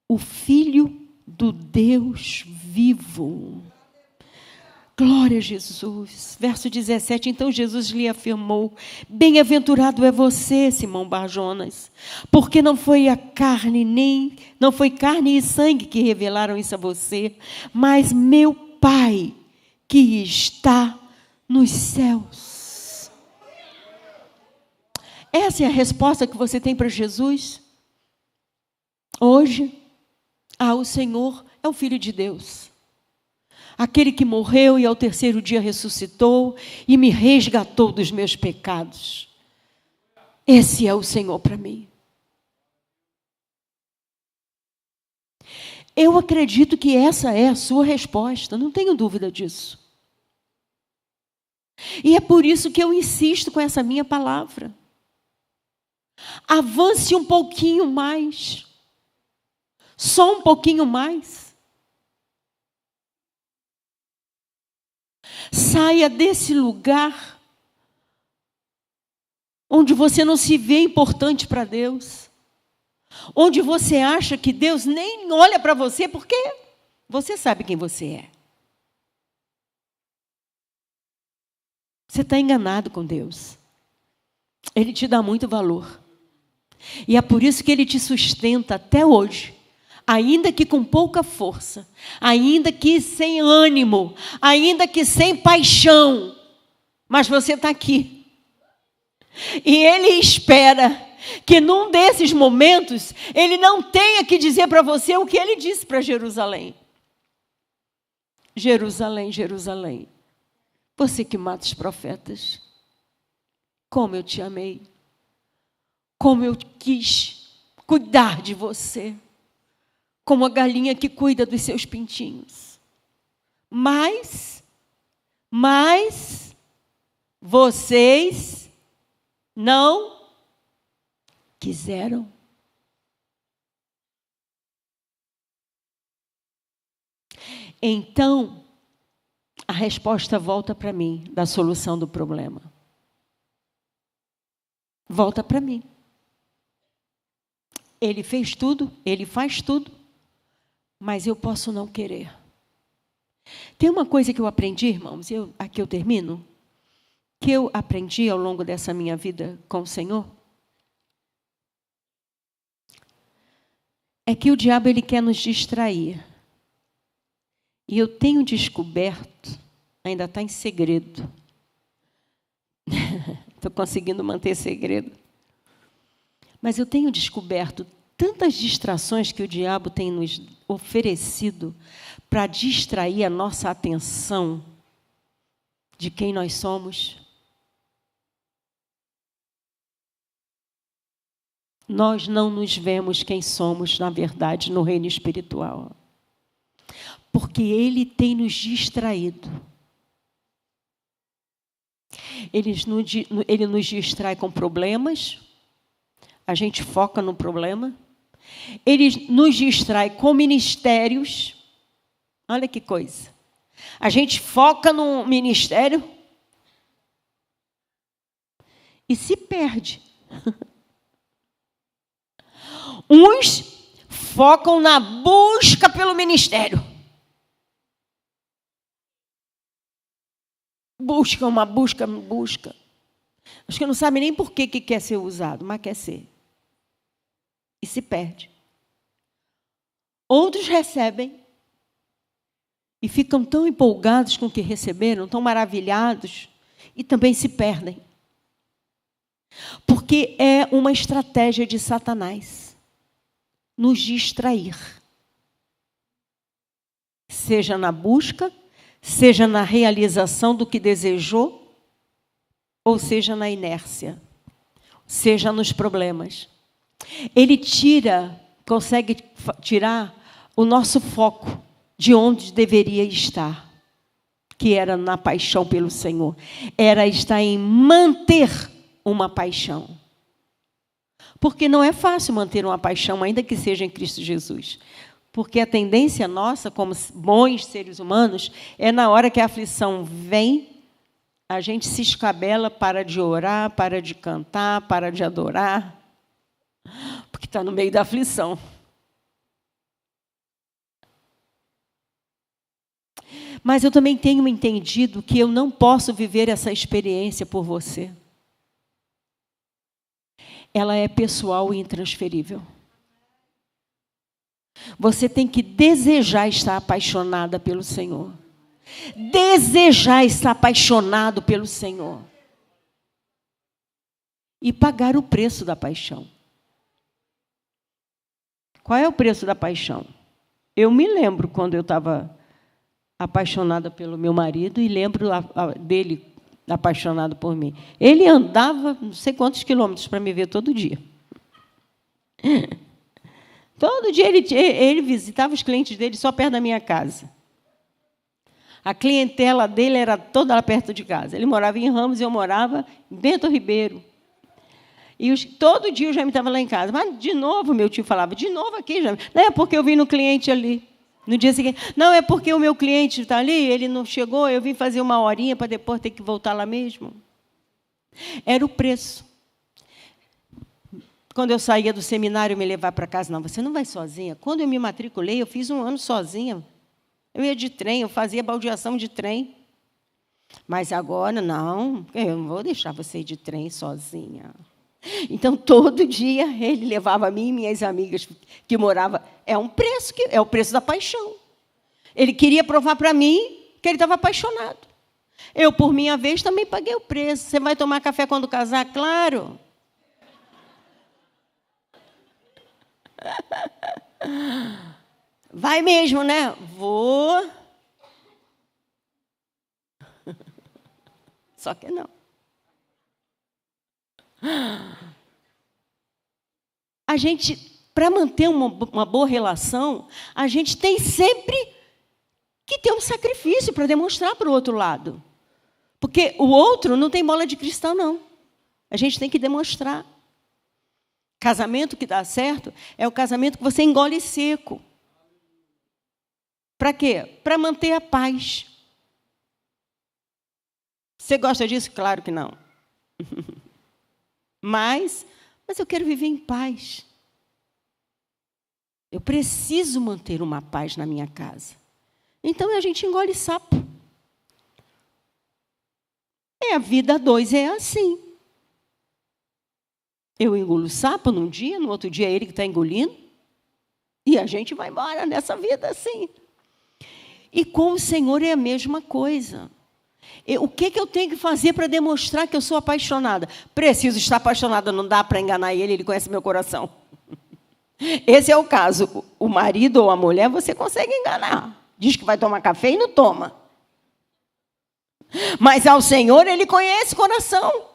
o Filho do Deus vivo. Glória a Jesus. Verso 17, então Jesus lhe afirmou: bem-aventurado é você, Simão Bar-Jonas, porque não foi carne e sangue que revelaram isso a você, mas meu Pai que está nos céus. Essa é a resposta que você tem para Jesus? Hoje, o Senhor é o Filho de Deus. Aquele que morreu e ao terceiro dia ressuscitou e me resgatou dos meus pecados. Esse é o Senhor para mim. Eu acredito que essa é a sua resposta, não tenho dúvida disso. E é por isso que eu insisto com essa minha palavra. Avance um pouquinho mais. Só um pouquinho mais. Saia desse lugar onde você não se vê importante para Deus, onde você acha que Deus nem olha para você porque você sabe quem você é. Você está enganado com Deus. Ele te dá muito valor. E é por isso que Ele te sustenta até hoje. Ainda que com pouca força, ainda que sem ânimo, ainda que sem paixão, mas você está aqui. E Ele espera que num desses momentos, Ele não tenha que dizer para você o que Ele disse para Jerusalém. Jerusalém, Jerusalém, você que mata os profetas, como eu te amei, como eu quis cuidar de você. Como a galinha que cuida dos seus pintinhos. Mas vocês não quiseram. Então, a resposta volta para mim, da solução do problema. Volta para mim. Ele fez tudo, Ele faz tudo. Mas eu posso não querer. Tem uma coisa que eu aprendi, irmãos, aqui eu termino, que eu aprendi ao longo dessa minha vida com o Senhor, é que o diabo ele quer nos distrair. E eu tenho descoberto, ainda está em segredo, estou conseguindo manter segredo, mas eu tenho descoberto tantas distrações que o diabo tem nos oferecido para distrair a nossa atenção de quem nós somos. Nós não nos vemos quem somos, na verdade, no reino espiritual. Porque ele tem nos distraído. Ele nos distrai com problemas, a gente foca no problema. Ele nos distrai com ministérios. Olha que coisa. A gente foca no ministério e se perde. Uns focam na busca pelo ministério. Busca. Acho que não sabe nem por que quer ser usado, mas quer ser. E se perde. Outros recebem e ficam tão empolgados com o que receberam, tão maravilhados, e também se perdem. Porque é uma estratégia de Satanás nos distrair. Seja na busca, seja na realização do que desejou, ou seja na inércia, seja nos problemas. Ele consegue tirar o nosso foco de onde deveria estar, que era na paixão pelo Senhor. Era estar em manter uma paixão. Porque não é fácil manter uma paixão, ainda que seja em Cristo Jesus. Porque a tendência nossa, como bons seres humanos, é na hora que a aflição vem, a gente se escabela, para de orar, para de cantar, para de adorar, porque está no meio da aflição. Mas eu também tenho entendido que eu não posso viver essa experiência por você. Ela é pessoal e intransferível. Você tem que desejar estar apaixonada pelo Senhor. Desejar estar apaixonado pelo Senhor. E pagar o preço da paixão. Qual é o preço da paixão? Eu me lembro quando eu estava apaixonada pelo meu marido e lembro dele apaixonado por mim. Ele andava não sei quantos quilômetros para me ver todo dia. Todo dia ele visitava os clientes dele só perto da minha casa. A clientela dele era toda lá perto de casa. Ele morava em Ramos e eu morava em Bento Ribeiro. E todo dia o Jaime estava lá em casa. Mas, de novo, meu tio falava, de novo aqui, Jaime. Não é porque eu vim no cliente ali. No dia seguinte, não, é porque o meu cliente está ali, ele não chegou, eu vim fazer uma horinha para depois ter que voltar lá mesmo. Era o preço. Quando eu saía do seminário, me levar para casa, não, você não vai sozinha. Quando eu me matriculei, eu fiz 1 ano sozinha. Eu ia de trem, eu fazia baldeação de trem. Mas agora, não, eu não vou deixar você ir de trem sozinha. Então, todo dia, ele levava a mim e minhas amigas que moravam. É um preço, é o preço da paixão. Ele queria provar para mim que ele estava apaixonado. Eu, por minha vez, também paguei o preço. Você vai tomar café quando casar? Claro. Vai mesmo, né? Vou. Só que não. A gente, para manter uma boa relação, a gente tem sempre que ter um sacrifício para demonstrar para o outro lado. Porque o outro não tem bola de cristal, não. A gente tem que demonstrar. Casamento que dá certo é o casamento que você engole seco. Para quê? Para manter a paz. Você gosta disso? Claro que não. Mas eu quero viver em paz. Eu preciso manter uma paz na minha casa. Então, a gente engole sapo. A vida a dois é assim. Eu engulo sapo num dia, no outro dia é ele que está engolindo. E a gente vai embora nessa vida assim. E com o Senhor é a mesma coisa. O que eu tenho que fazer para demonstrar que eu sou apaixonada? Preciso estar apaixonada, não dá para enganar ele, ele conhece meu coração. Esse é o caso. O marido ou a mulher, você consegue enganar. Diz que vai tomar café e não toma. Mas ao Senhor, Ele conhece o coração.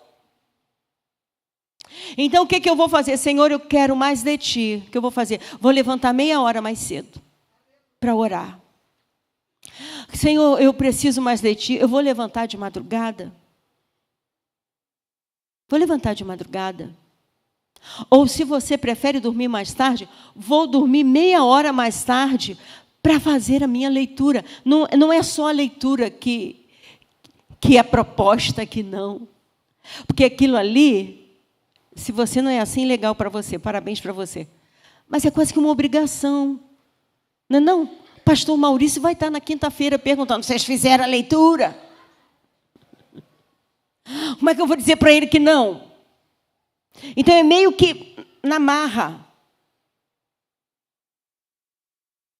Então, o que eu vou fazer? Senhor, eu quero mais de Ti. O que eu vou fazer? Vou levantar meia hora mais cedo para orar. Senhor, eu preciso mais de Ti. Eu vou levantar de madrugada. Vou levantar de madrugada. Ou, se você prefere dormir mais tarde, vou dormir meia hora mais tarde para fazer a minha leitura. Não é só a leitura que é proposta aqui, não. Porque aquilo ali, se você não é assim, legal para você, parabéns para você. Mas é quase que uma obrigação. Não é não? Pastor Maurício vai estar na quinta-feira perguntando, vocês fizeram a leitura? Como é que eu vou dizer para ele que não? Então, é meio que na marra.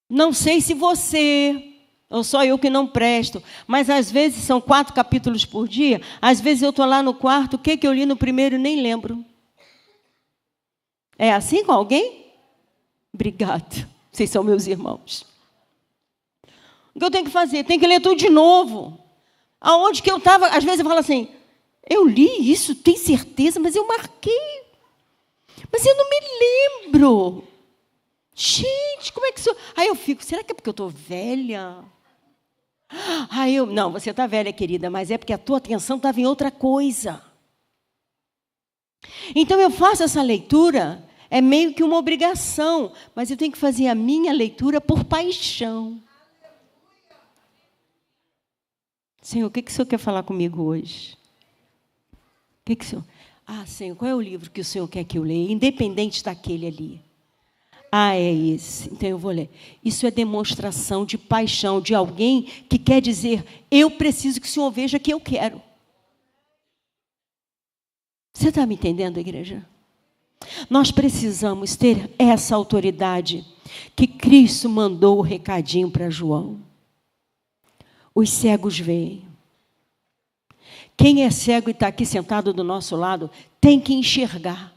Não sei se você, ou só eu que não presto, mas às vezes são 4 capítulos por dia, às vezes eu estou lá no quarto, o que eu li no primeiro nem lembro. É assim com alguém? Obrigada, vocês são meus irmãos. O que eu tenho que fazer? Tenho que ler tudo de novo. Aonde que eu estava, às vezes eu falo assim, eu li isso, tenho certeza, mas eu marquei. Mas eu não me lembro. Gente, como é que isso... Aí eu fico, será que é porque eu estou velha? Não, você está velha, querida, mas é porque a tua atenção estava em outra coisa. Então, eu faço essa leitura, é meio que uma obrigação, mas eu tenho que fazer a minha leitura por paixão. Senhor, o que o Senhor quer falar comigo hoje? O que o Senhor... Senhor, qual é o livro que o Senhor quer que eu leia? Independente daquele ali. Ah, é esse. Então eu vou ler. Isso é demonstração de paixão de alguém que quer dizer: eu preciso que o Senhor veja que eu quero. Você está me entendendo, igreja? Nós precisamos ter essa autoridade que Cristo mandou o recadinho para João. Os cegos veem. Quem é cego e está aqui sentado do nosso lado tem que enxergar.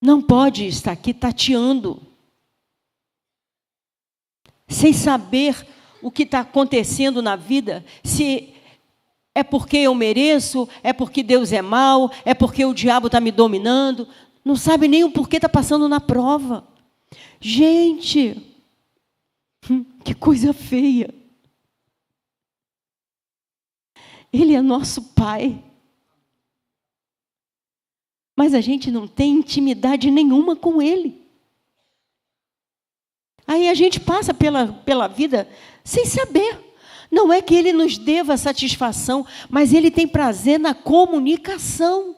Não pode estar aqui tateando, sem saber o que está acontecendo na vida, se é porque eu mereço, é porque Deus é mau, é porque o diabo está me dominando. Não sabe nem o porquê está passando na prova. Gente, que coisa feia. Ele é nosso Pai. Mas a gente não tem intimidade nenhuma com Ele. Aí a gente passa pela vida sem saber. Não é que Ele nos deva satisfação, mas Ele tem prazer na comunicação.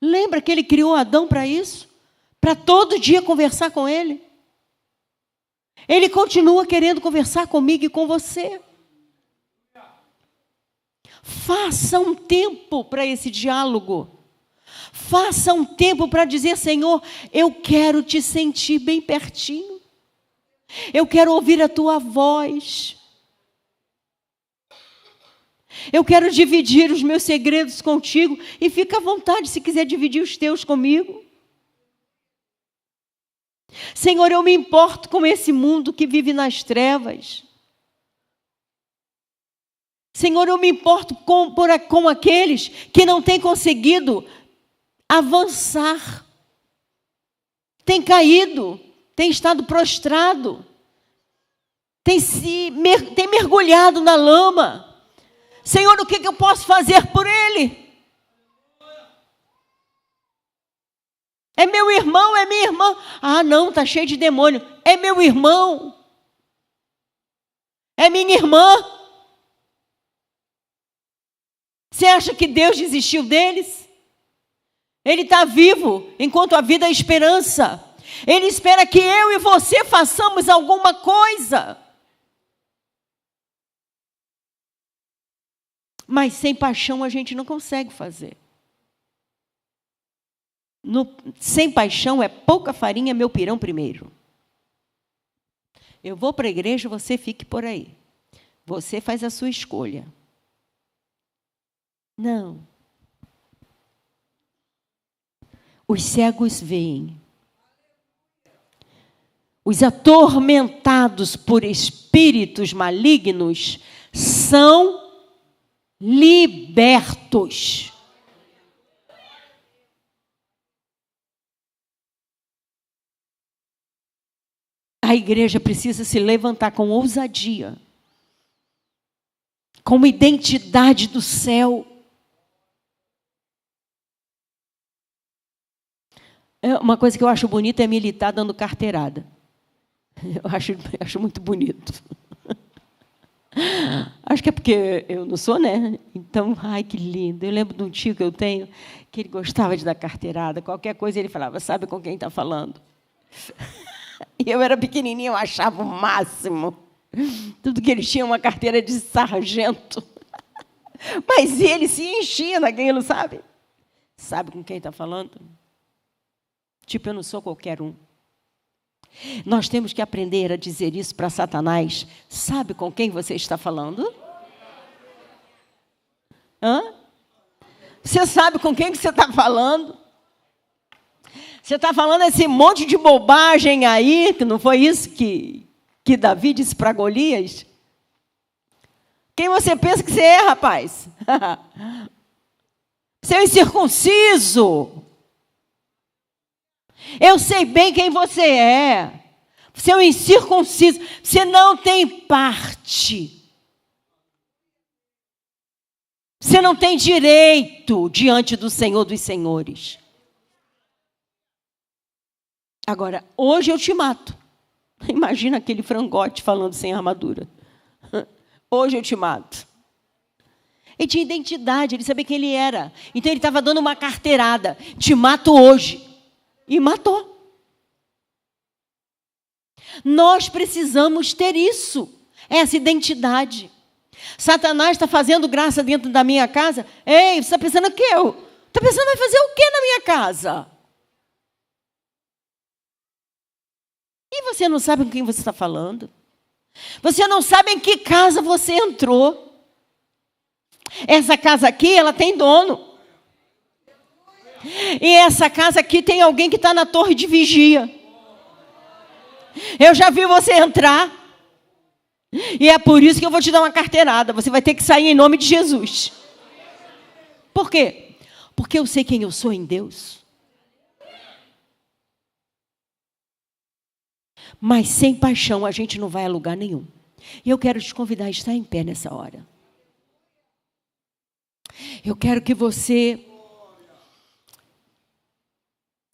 Lembra que Ele criou Adão para isso? Para todo dia conversar com Ele. Ele continua querendo conversar comigo e com você. Faça um tempo para esse diálogo. Faça um tempo para dizer: Senhor, eu quero te sentir bem pertinho. Eu quero ouvir a tua voz. Eu quero dividir os meus segredos contigo. E fica à vontade se quiser dividir os teus comigo. Senhor, eu me importo com esse mundo que vive nas trevas. Senhor, eu me importo com aqueles que não têm conseguido avançar. Tem caído, tem estado prostrado, tem mergulhado na lama. Senhor, o que eu posso fazer por ele? É meu irmão, é minha irmã. Ah, não, está cheio de demônio. É meu irmão. É minha irmã. Você acha que Deus desistiu deles? Ele está vivo, enquanto a vida é esperança. Ele espera que eu e você façamos alguma coisa. Mas sem paixão a gente não consegue fazer. Sem paixão é pouca farinha, meu pirão primeiro. Eu vou para a igreja, você fique por aí. Você faz a sua escolha. Não. Os cegos veem. Os atormentados por espíritos malignos são libertos. A igreja precisa se levantar com ousadia, com uma identidade do céu. Uma coisa que eu acho bonita é militar dando carteirada. Eu acho muito bonito. Acho que é porque eu não sou, né? Então, ai, que lindo. Eu lembro de um tio que eu tenho, que ele gostava de dar carteirada. Qualquer coisa ele falava: sabe com quem está falando? E eu era pequenininha, eu achava o máximo. Tudo que ele tinha uma carteira de sargento. Mas ele se enchia naquilo, sabe? Sabe com quem está falando? Tipo, eu não sou qualquer um. Nós temos que aprender a dizer isso para Satanás. Sabe com quem você está falando? Hã? Você sabe com quem que você está falando? Você está falando esse monte de bobagem aí, que não foi isso que Davi disse para Golias? Quem você pensa que você é, rapaz? Você é um incircunciso. Eu sei bem quem você é. Você é um incircunciso. Você não tem parte. Você não tem direito diante do Senhor dos Senhores. Agora, hoje eu te mato. Imagina aquele frangote falando sem armadura. Hoje eu te mato. Ele tinha identidade, ele sabia quem ele era. Então ele estava dando uma carteirada. Te mato hoje. E matou. Nós precisamos ter isso. Essa identidade. Satanás está fazendo graça dentro da minha casa. Ei, você está pensando que eu? Está pensando vai fazer o que na minha casa? E você não sabe com quem você está falando? Você não sabe em que casa você entrou. Essa casa aqui, ela tem dono. E essa casa aqui tem alguém que está na torre de vigia. Eu já vi você entrar. E é por isso que eu vou te dar uma carteirada. Você vai ter que sair em nome de Jesus. Por quê? Porque eu sei quem eu sou em Deus. Mas sem paixão a gente não vai a lugar nenhum. E eu quero te convidar a estar em pé nessa hora. Eu quero que você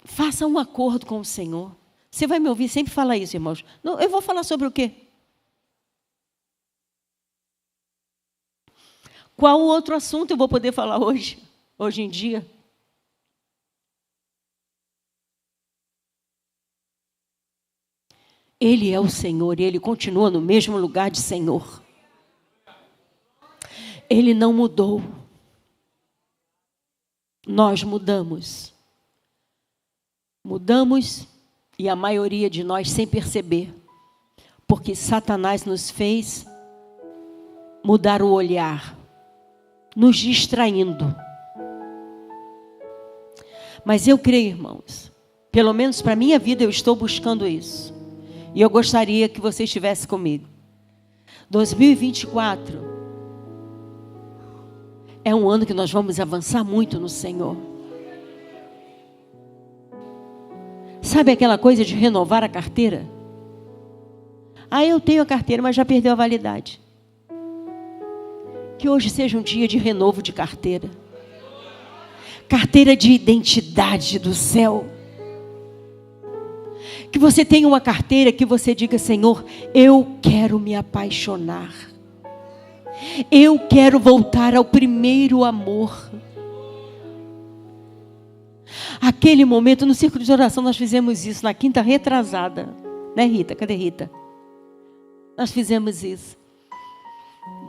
faça um acordo com o Senhor. Você vai me ouvir sempre falar isso, irmãos. Não, eu vou falar sobre o quê? Qual outro assunto eu vou poder falar hoje em dia? Ele é o Senhor e Ele continua no mesmo lugar de Senhor. Ele não mudou. Nós mudamos. Mudamos e a maioria de nós sem perceber. Porque Satanás nos fez mudar o olhar, nos distraindo. Mas eu creio, irmãos, pelo menos para a minha vida eu estou buscando isso. E eu gostaria que você estivesse comigo. 2024 é um ano que nós vamos avançar muito no Senhor. Sabe aquela coisa de renovar a carteira? Ah, eu tenho a carteira, mas já perdeu a validade. Que hoje seja um dia de renovo de carteira. Carteira de identidade do céu. Que você tenha uma carteira que você diga, Senhor, eu quero me apaixonar. Eu quero voltar ao primeiro amor. Aquele momento, no círculo de oração, nós fizemos isso na quinta retrasada. Né, Rita? Cadê Rita? Nós fizemos isso.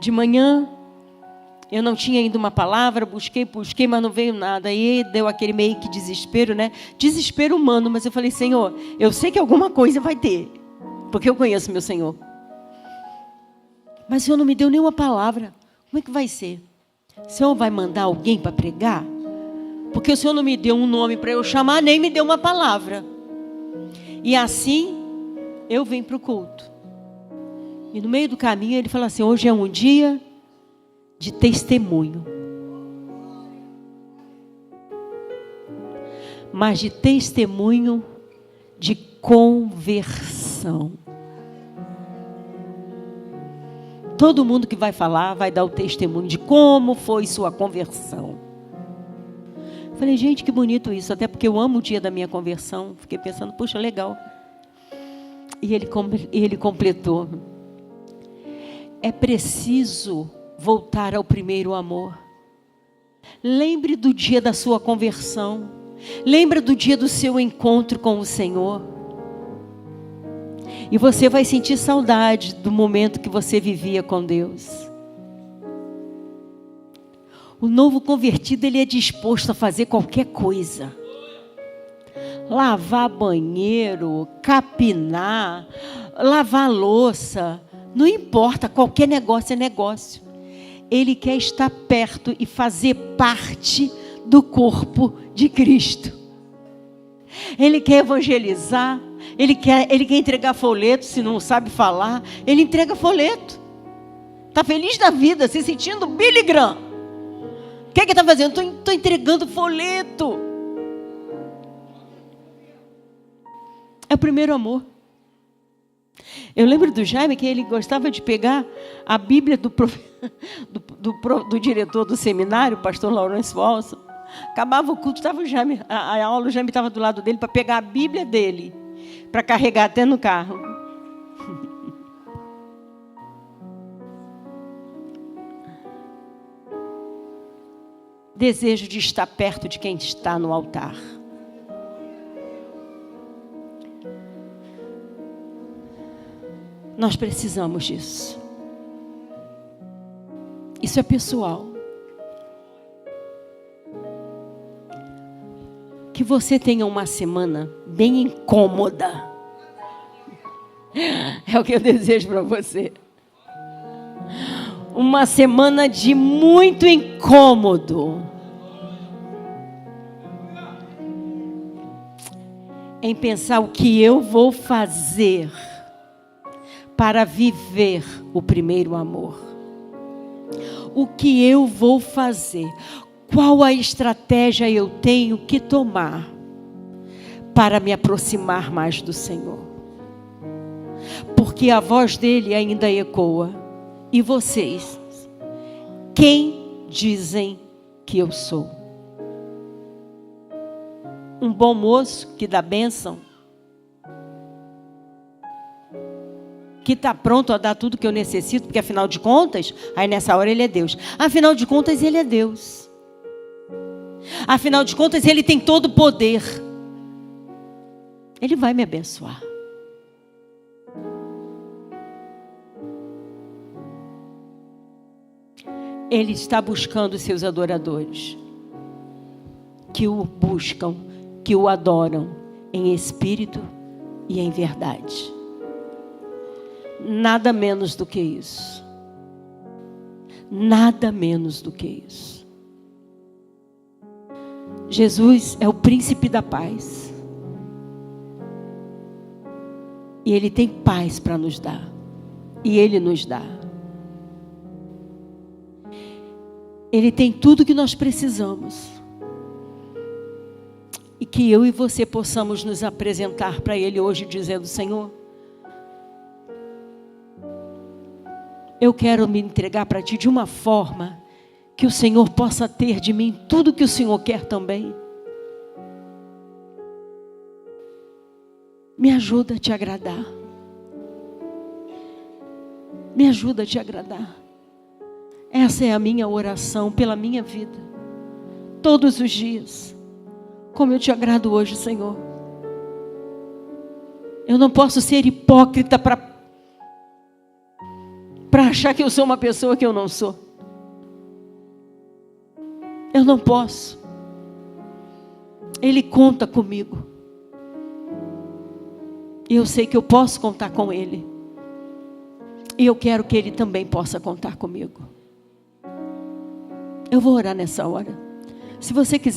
De manhã, eu não tinha ainda uma palavra, busquei, mas não veio nada. Aí deu aquele meio que desespero, né? Desespero humano, mas eu falei, Senhor, eu sei que alguma coisa vai ter, porque eu conheço meu Senhor. Mas o Senhor não me deu nenhuma palavra. Como é que vai ser? O Senhor vai mandar alguém para pregar? Porque o Senhor não me deu um nome para eu chamar, nem me deu uma palavra. E assim, eu vim para o culto. E no meio do caminho, ele falou assim, hoje é um dia de testemunho. Mas de testemunho de conversão. Todo mundo que vai falar vai dar o testemunho de como foi sua conversão. Falei, gente, que bonito isso. Até porque eu amo o dia da minha conversão. Fiquei pensando, puxa, legal. E ele completou. É preciso voltar ao primeiro amor. Lembre do dia da sua conversão. Lembre do dia do seu encontro com o Senhor. E você vai sentir saudade do momento que você vivia com Deus. O novo convertido, ele é disposto a fazer qualquer coisa. Lavar banheiro, capinar, lavar louça, não importa, qualquer negócio é negócio. Ele quer estar perto e fazer parte do corpo de Cristo. Ele quer evangelizar, ele quer entregar folheto, se não sabe falar, ele entrega folheto. Está feliz da vida, se sentindo Billy Graham. O que ele está fazendo? Estou entregando folheto. É o primeiro amor. Eu lembro do Jaime que ele gostava de pegar a Bíblia do diretor do seminário, o pastor Laurence Walson. Acabava o culto, estava o Jaime, a aula, o Jaime estava do lado dele para pegar a Bíblia dele, para carregar até no carro. desejo de estar perto de quem está no altar. Nós precisamos disso. Isso é pessoal. Que você tenha uma semana bem incômoda. É o que eu desejo para você. Uma semana de muito incômodo. Em pensar o que eu vou fazer para viver o primeiro amor. O que eu vou fazer? Qual a estratégia eu tenho que tomar para me aproximar mais do Senhor? Porque a voz dele ainda ecoa. E vocês? Quem dizem que eu sou? Um bom moço que dá bênção? Que está pronto a dar tudo que eu necessito, porque afinal de contas, aí nessa hora ele é Deus. Afinal de contas, ele é Deus. Afinal de contas, ele tem todo o poder. Ele vai me abençoar. Ele está buscando os seus adoradores, que o buscam, que o adoram em espírito e em verdade. Nada menos do que isso. Nada menos do que isso. Jesus é o príncipe da paz. E Ele tem paz para nos dar. E Ele nos dá. Ele tem tudo que nós precisamos. E que eu e você possamos nos apresentar para Ele hoje dizendo: Senhor, eu quero me entregar para Ti de uma forma que o Senhor possa ter de mim tudo que o Senhor quer também. Me ajuda a Te agradar. Me ajuda a Te agradar. Essa é a minha oração pela minha vida. Todos os dias. Como eu Te agrado hoje, Senhor. Eu não posso ser hipócrita para achar que eu sou uma pessoa que eu não sou. Eu não posso. Ele conta comigo. E eu sei que eu posso contar com Ele. E eu quero que Ele também possa contar comigo. Eu vou orar nessa hora. Se você quiser